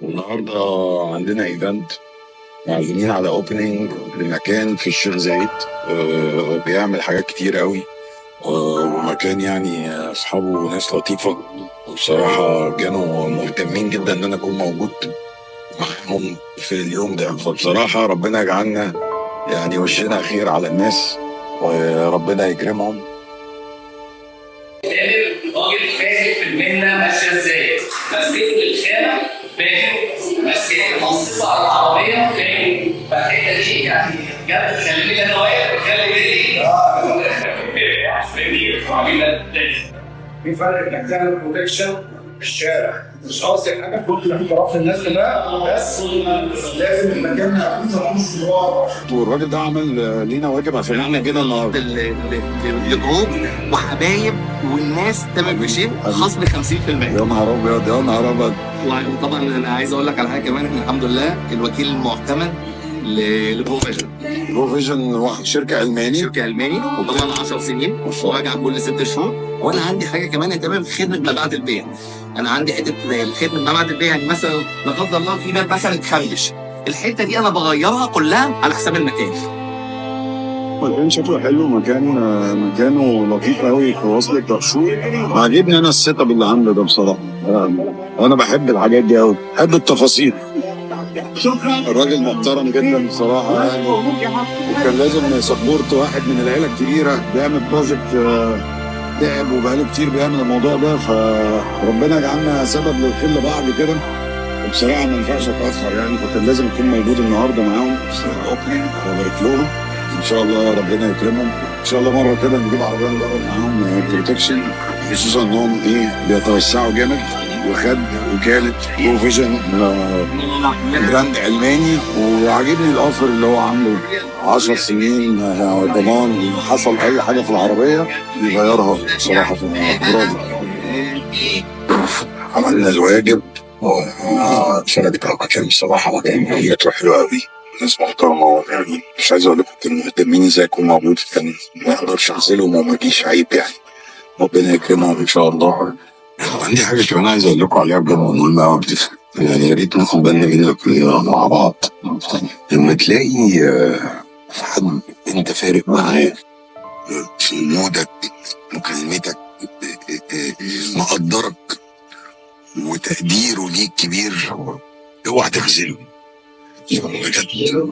النهارده عندنا ايفنت، معزومين على اوبننج لمكان في الشيخ زايد. بيعمل حاجات كتير قوي. ومكان يعني اصحابه ناس لطيفه، وبصراحه كانوا مهتمين جدا ان انا اكون موجود معاهم في اليوم ده. فبصراحه ربنا يجعلنا يعني وشنا خير على الناس، وربنا يكرمهم. راجل فاهم في المهنه ماشيه ازاي، مسكت الخامه فاهم، مسكت مصيصه على العربيه فاهم. فالحته دي يعني بجد تخليني انا واقف بخلي بالي في فرق انك تعمل بروتكشن في الشارع، مش قصدي حاجه كل احتراف الناس كلها، بس لازم المكان يكون والراجل ده عمل لينا واجب عشان احنا كده النهارده لجروب وحبايب والناس تامر بشير خصم 50%. يا نهار ابيض يا نهار ابيض. وطبعا انا عايز اقول لك على حاجه كمان، احنا الحمد لله الوكيل المعتمد لبرو فيجن. برو فيجن شركه الماني وطبعا 10 سنين وراجع كل 6 شهور. وانا عندي حاجه كمان تمام، خدمه ما بعد البيع. انا عندي حته خدمه ما بعد البيع، يعني مثلا لا قدر الله في باب مثلا اتخربش، الحته دي انا بغيرها كلها على حساب المكان. مكان شكله حلو، مكانه لطيف قوي في وسط الدهشور. عاجبني انا السيت اب اللي عنده ده بصراحه. وانا بحب الحاجات دي قوي، بحب التفاصيل. الراجل محترم جدا بصراحه يعني، وكان لازم يسبورت واحد من العيله الكبيره بيعمل بروجكت. تعب وبقاله كتير بيعمل الموضوع ده، فربنا يجعلنا سبب للخير لبعض كده. وبصراحه ما ينفعش اتاخر يعني، فكان لازم اكون موجود النهارده معاهم في الاوبننج وبارك لهم. ان شاء الله ربنا يكرمهم، ان شاء الله مره كده نجيب عربيه ندور معاهم بروتكشن، خصوصا انهم بيتوسعوا جامد. وخد وكاله برو فيجن براند الماني، وعاجبني الاوفر اللي هو عامله 10 سنين ضمان، حصل اي حاجه في العربيه يغيرها. بصراحه برافو، عملنا الواجب واتفرجت على المكان. بصراحه مكان شكله حلو قوي، ناس محترمه يعني. مش عايز اقول لكم كانوا مهتمين ازاي اكون موجود، كان ما اقدرش انزلهم وما اجيش، عيب يعني. ربنا يكرمهم ان شاء الله. عندي حاجه كمان عايز اقول لكم عليها بجد مهمه قوي، يعني يا ريت ناخد بالنا منها كلنا مع بعض. لما تلاقي حد انت فارق معاه في مودك، مكالمتك، مقدرك، وتقديره ليك كبير، اوعى تخذله بجد.